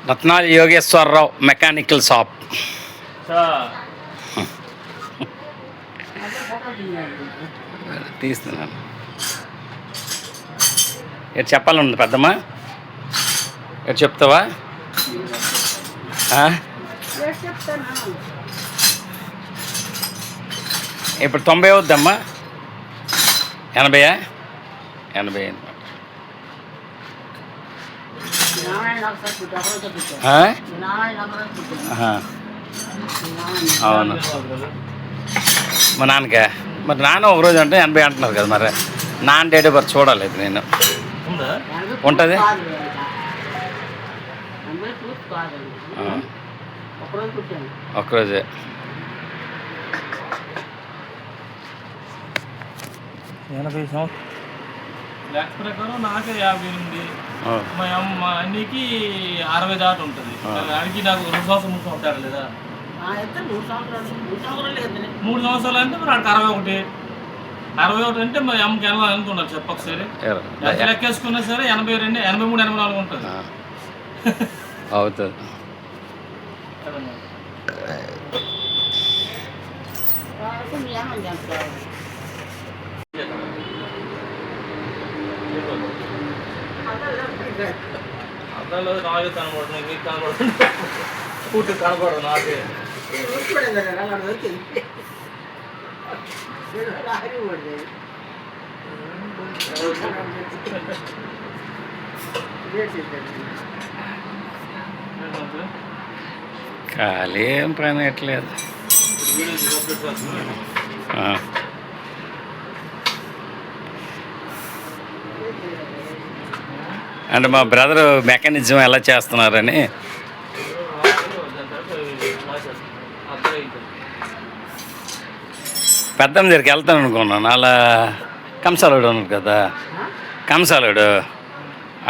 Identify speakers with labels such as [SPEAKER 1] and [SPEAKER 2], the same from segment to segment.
[SPEAKER 1] రత్నాల Yogeswara Rao mechanical shop. తీస్తున్నాను. ఎటు చెప్పాలండి పెద్దమ్మా? ఎటు చెప్తావా? ఇప్పుడు 90 అవుద్దమ్మా. 80 అనమాట. అవును. మా నాన్నకా? మరి నాన్న ఒకరోజు అంటే 80 అంటున్నారు కదా. మరి నాన్న డేట్ ఆఫ్ బర్త్ చూడలేదు నేను. ఉంటుంది. ఒక్కరోజే.
[SPEAKER 2] లెక్క ప్రకారం నాకే 58, మా అన్నికి 60 దాటి ఉంటుంది. అడిగి నాకు 2 సంవత్సరాలు 3 సంవత్సరాలు లేదా? 3 సంవత్సరాలు అంటే మరి అక్కడ 61 అంటే మరి అమ్మకి 80 ఎంత ఉండాలి చెప్పు ఒకసారి. లెక్కేసుకున్నా సరే 82, 83, 84 ఉంటుంది.
[SPEAKER 1] అవుతుంది.
[SPEAKER 2] అద్దాలు నాకే కనబడుతుంది, మీకు కనబడుతుంది, పూర్తి కనబడదు నాకే.
[SPEAKER 1] ఖాళీ ఏం పని ఎట్లేదు. అంటే మా బ్రదరు మెకానిజం ఎలా చేస్తున్నారని. పెద్దమ్మ దగ్గరికి వెళ్తాను అనుకున్నాను. అలా కంసాలుడు ఉన్నాడు కదా, కంసాలుడు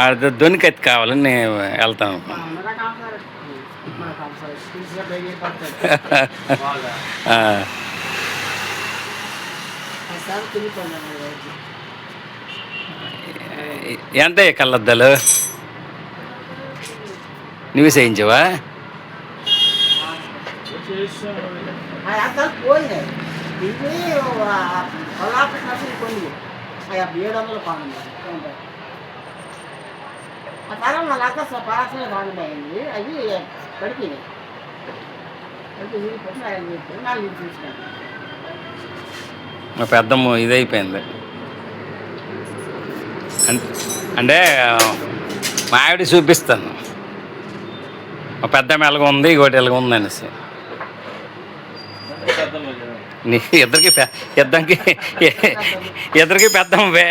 [SPEAKER 1] అది దొనికెత్తి కావాలని నేను వెళ్తాను అనుకున్నాను. ఎంత కళ్ళద్దాలు నువ్వు చేయించవా? మా పెద్దమ్మ ఇదైపోయింది. అంటే మా ఆవిడ చూపిస్తాను, మా పెద్దమ్మ ఎలాగ ఉంది, ఇంకోటి ఎలాగ ఉంది అనేసి. నీ ఇద్దరికి పెద్దమ్మవే.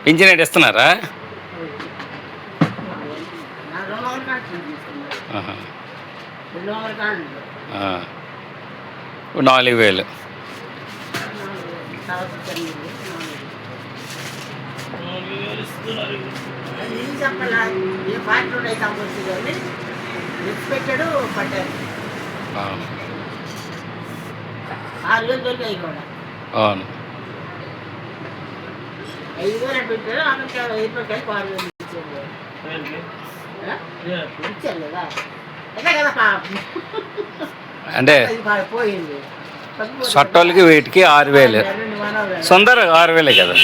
[SPEAKER 1] పింఛన్ రేట్ ఇస్తున్నారా? 4000. అవును.
[SPEAKER 3] 5000 పెట్టారు.
[SPEAKER 1] అంటే చట్టోళ్ళకి వీటికి 6000. సుందర 6000 కదా.